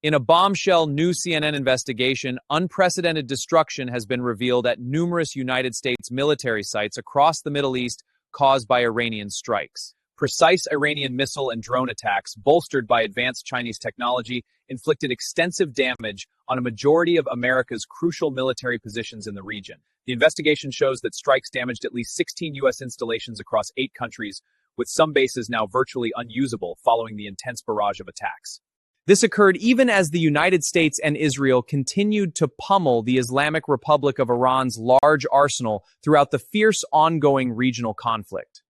In a bombshell new CNN investigation, unprecedented destruction has been revealed at numerous United States military sites across the Middle East caused by Iranian strikes. Precise Iranian missile and drone attacks, bolstered by advanced Chinese technology, inflicted extensive damage on a majority of America's crucial military positions in the region. The investigation shows that strikes damaged at least 16 U.S. installations across 8 countries, with some bases now virtually unusable following the intense barrage of attacks. This occurred even as the United States and Israel continued to pummel the Islamic Republic of Iran's large arsenal throughout the fierce ongoing regional conflict.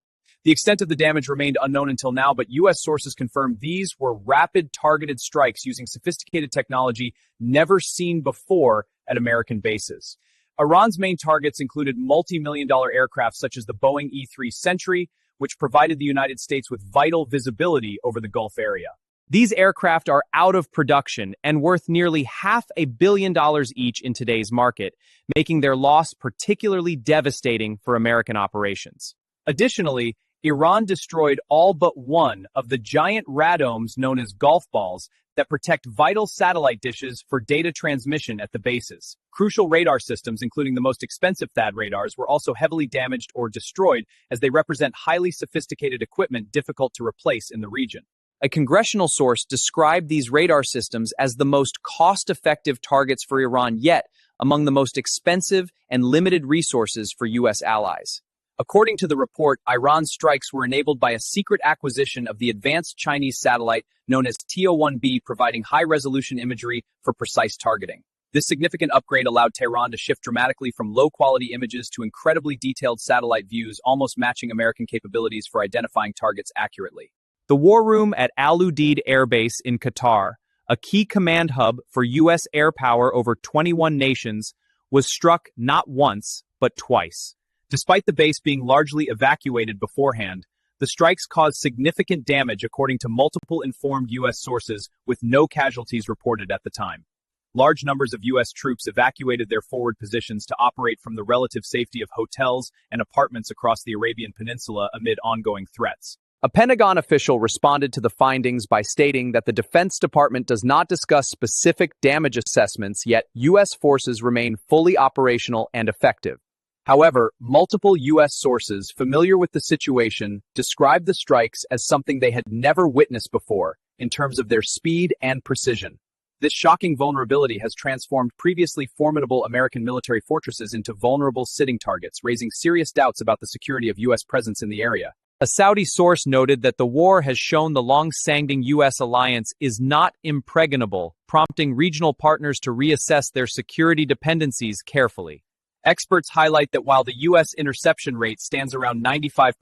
The extent of the damage remained unknown until now, but U.S. sources confirmed these were rapid targeted strikes using sophisticated technology never seen before at American bases. Iran's main targets included multi-million-dollar aircraft such as the Boeing E-3 Sentry, which provided the United States with vital visibility over the Gulf area. These aircraft are out of production and worth nearly $500 million each in today's market, making their loss particularly devastating for American operations. Additionally, Iran destroyed all but one of the giant radomes known as golf balls that protect vital satellite dishes for data transmission at the bases. Crucial radar systems, including the most expensive THAAD radars, were also heavily damaged or destroyed as they represent highly sophisticated equipment difficult to replace in the region. A congressional source described these radar systems as the most cost-effective targets for Iran yet among the most expensive and limited resources for U.S. allies. According to the report, Iran's strikes were enabled by a secret acquisition of the advanced Chinese satellite known as TO-1B, providing high-resolution imagery for precise targeting. This significant upgrade allowed Tehran to shift dramatically from low-quality images to incredibly detailed satellite views, almost matching American capabilities for identifying targets accurately. The war room at Al Udeid Air Base in Qatar, a key command hub for U.S. air power over 21 nations, was struck not once, but twice. Despite the base being largely evacuated beforehand, the strikes caused significant damage according to multiple informed U.S. sources, with no casualties reported at the time. Large numbers of U.S. troops evacuated their forward positions to operate from the relative safety of hotels and apartments across the Arabian Peninsula amid ongoing threats. A Pentagon official responded to the findings by stating that the Defense Department does not discuss specific damage assessments, yet U.S. forces remain fully operational and effective. However, multiple U.S. sources familiar with the situation described the strikes as something they had never witnessed before in terms of their speed and precision. This shocking vulnerability has transformed previously formidable American military fortresses into vulnerable sitting targets, raising serious doubts about the security of U.S. presence in the area. A Saudi source noted that the war has shown the long-standing U.S. alliance is not impregnable, prompting regional partners to reassess their security dependencies carefully. Experts highlight that while the U.S. interception rate stands around 95%,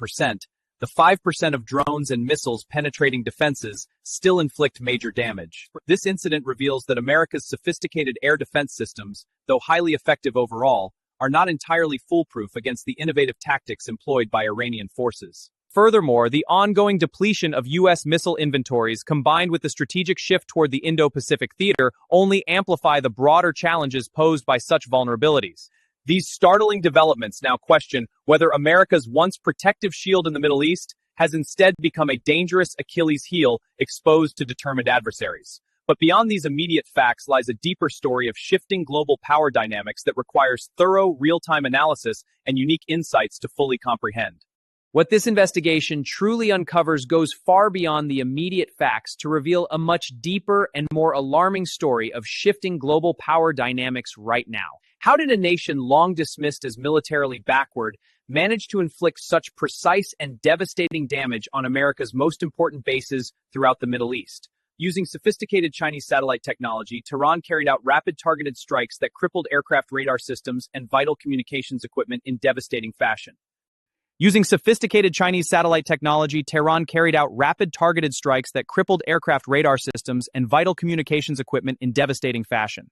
the 5% of drones and missiles penetrating defenses still inflict major damage. This incident reveals that America's sophisticated air defense systems, though highly effective overall, are not entirely foolproof against the innovative tactics employed by Iranian forces. Furthermore, the ongoing depletion of U.S. missile inventories combined with the strategic shift toward the Indo-Pacific theater only amplify the broader challenges posed by such vulnerabilities. These startling developments now question whether America's once protective shield in the Middle East has instead become a dangerous Achilles heel exposed to determined adversaries. But beyond these immediate facts lies a deeper story of shifting global power dynamics that requires thorough, real-time analysis and unique insights to fully comprehend. What this investigation truly uncovers goes far beyond the immediate facts to reveal a much deeper and more alarming story of shifting global power dynamics right now. How did a nation long dismissed as militarily backward manage to inflict such precise and devastating damage on America's most important bases throughout the Middle East? Using sophisticated Chinese satellite technology, Tehran carried out rapid targeted strikes that crippled aircraft radar systems and vital communications equipment in devastating fashion. Using sophisticated Chinese satellite technology, Tehran carried out rapid targeted strikes that crippled aircraft radar systems and vital communications equipment in devastating fashion.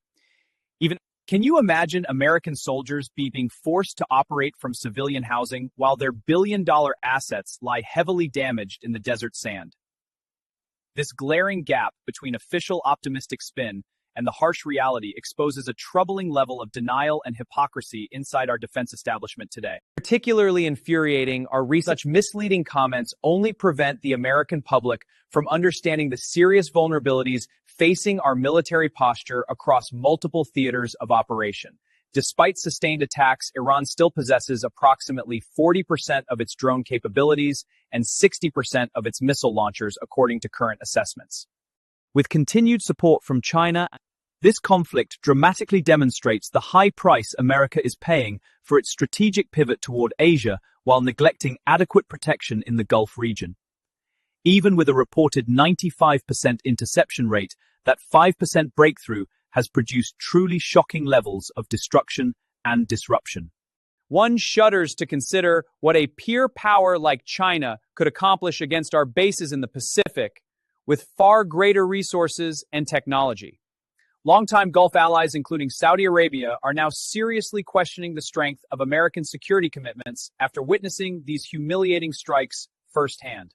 Can you imagine American soldiers being forced to operate from civilian housing while their billion-dollar assets lie heavily damaged in the desert sand? This glaring gap between official optimistic spin and the harsh reality exposes a troubling level of denial and hypocrisy inside our defense establishment today. Particularly infuriating are such misleading comments only prevent the American public from understanding the serious vulnerabilities facing our military posture across multiple theaters of operation. Despite sustained attacks, Iran still possesses approximately 40% of its drone capabilities and 60% of its missile launchers, according to current assessments. With continued support from China, this conflict dramatically demonstrates the high price America is paying for its strategic pivot toward Asia while neglecting adequate protection in the Gulf region. Even with a reported 95% interception rate, that 5% breakthrough has produced truly shocking levels of destruction and disruption. One shudders to consider what a peer power like China could accomplish against our bases in the Pacific with far greater resources and technology. Longtime Gulf allies, including Saudi Arabia, are now seriously questioning the strength of American security commitments after witnessing these humiliating strikes firsthand.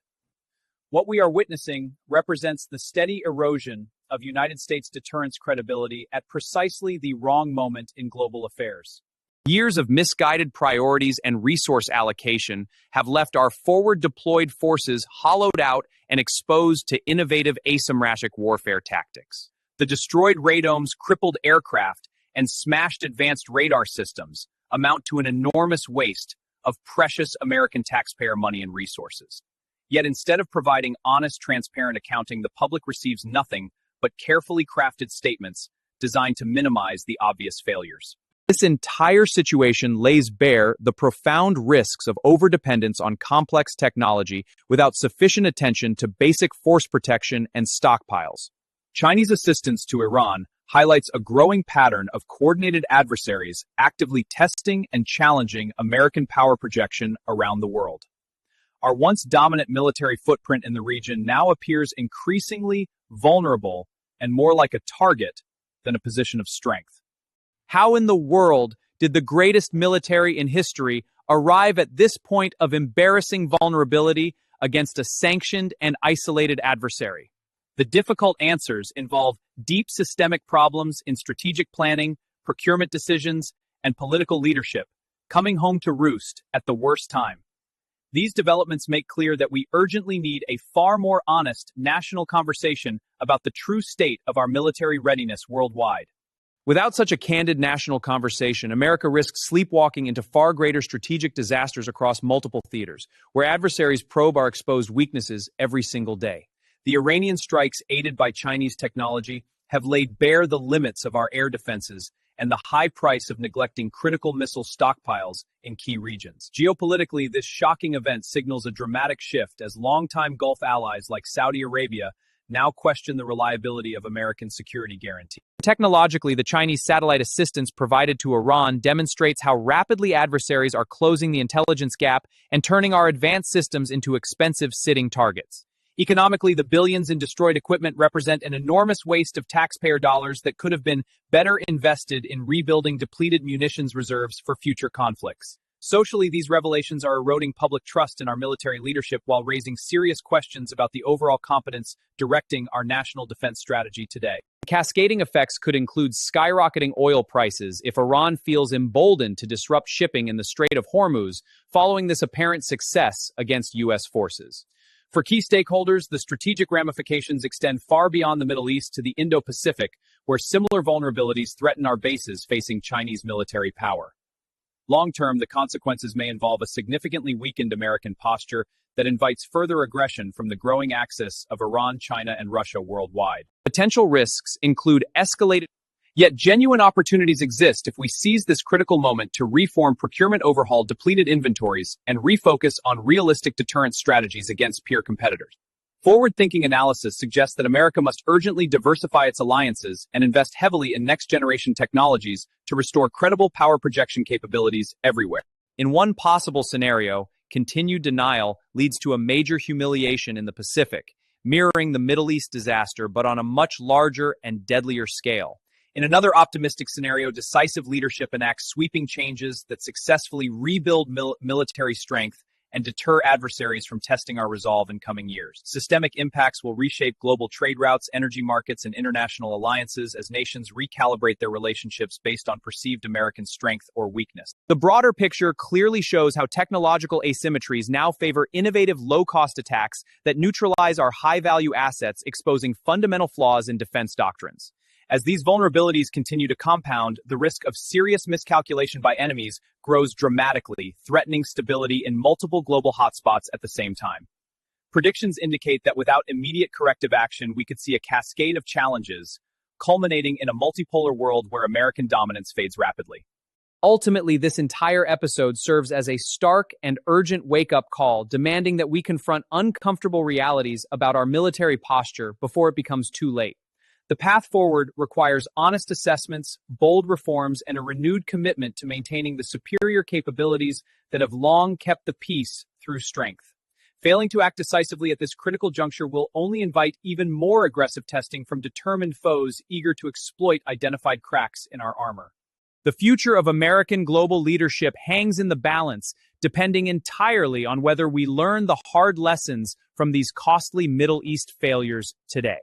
What we are witnessing represents the steady erosion of United States deterrence credibility at precisely the wrong moment in global affairs. Years of misguided priorities and resource allocation have left our forward-deployed forces hollowed out and exposed to innovative asymmetric warfare tactics. The destroyed radomes, crippled aircraft, and smashed advanced radar systems amount to an enormous waste of precious American taxpayer money and resources. Yet instead of providing honest, transparent accounting, the public receives nothing but carefully crafted statements designed to minimize the obvious failures. This entire situation lays bare the profound risks of overdependence on complex technology without sufficient attention to basic force protection and stockpiles. Chinese assistance to Iran highlights a growing pattern of coordinated adversaries actively testing and challenging American power projection around the world. Our once dominant military footprint in the region now appears increasingly vulnerable and more like a target than a position of strength. How in the world did the greatest military in history arrive at this point of embarrassing vulnerability against a sanctioned and isolated adversary? The difficult answers involve deep systemic problems in strategic planning, procurement decisions, and political leadership, coming home to roost at the worst time. These developments make clear that we urgently need a far more honest national conversation about the true state of our military readiness worldwide. Without such a candid national conversation, America risks sleepwalking into far greater strategic disasters across multiple theaters, where adversaries probe our exposed weaknesses every single day. The Iranian strikes, aided by Chinese technology, have laid bare the limits of our air defenses and the high price of neglecting critical missile stockpiles in key regions. Geopolitically, this shocking event signals a dramatic shift as longtime Gulf allies like Saudi Arabia now question the reliability of American security guarantees. Technologically, the Chinese satellite assistance provided to Iran demonstrates how rapidly adversaries are closing the intelligence gap and turning our advanced systems into expensive sitting targets. Economically, the billions in destroyed equipment represent an enormous waste of taxpayer dollars that could have been better invested in rebuilding depleted munitions reserves for future conflicts. Socially, these revelations are eroding public trust in our military leadership while raising serious questions about the overall competence directing our national defense strategy today. Cascading effects could include skyrocketing oil prices if Iran feels emboldened to disrupt shipping in the Strait of Hormuz following this apparent success against U.S. forces. For key stakeholders, the strategic ramifications extend far beyond the Middle East to the Indo-Pacific, where similar vulnerabilities threaten our bases facing Chinese military power. Long-term, the consequences may involve a significantly weakened American posture that invites further aggression from the growing axis of Iran, China, and Russia worldwide. Potential risks include escalated, yet genuine opportunities exist if we seize this critical moment to reform procurement, overhaul depleted inventories, and refocus on realistic deterrence strategies against peer competitors. Forward-thinking analysis suggests that America must urgently diversify its alliances and invest heavily in next-generation technologies to restore credible power projection capabilities everywhere. In one possible scenario, continued denial leads to a major humiliation in the Pacific, mirroring the Middle East disaster but on a much larger and deadlier scale. In another optimistic scenario, decisive leadership enacts sweeping changes that successfully rebuild military strength and deter adversaries from testing our resolve in coming years. Systemic impacts will reshape global trade routes, energy markets, and international alliances as nations recalibrate their relationships based on perceived American strength or weakness. The broader picture clearly shows how technological asymmetries now favor innovative, low-cost attacks that neutralize our high-value assets, exposing fundamental flaws in defense doctrines. As these vulnerabilities continue to compound, the risk of serious miscalculation by enemies grows dramatically, threatening stability in multiple global hotspots at the same time. Predictions indicate that without immediate corrective action, we could see a cascade of challenges, culminating in a multipolar world where American dominance fades rapidly. Ultimately, this entire episode serves as a stark and urgent wake-up call, demanding that we confront uncomfortable realities about our military posture before it becomes too late. The path forward requires honest assessments, bold reforms, and a renewed commitment to maintaining the superior capabilities that have long kept the peace through strength. Failing to act decisively at this critical juncture will only invite even more aggressive testing from determined foes eager to exploit identified cracks in our armor. The future of American global leadership hangs in the balance, depending entirely on whether we learn the hard lessons from these costly Middle East failures today.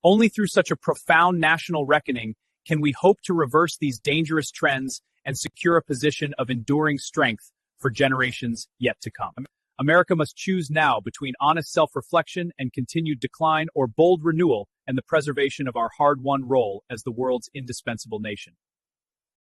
Only through such a profound national reckoning can we hope to reverse these dangerous trends and secure a position of enduring strength for generations yet to come. America must choose now between honest self-reflection and continued decline, or bold renewal and the preservation of our hard-won role as the world's indispensable nation.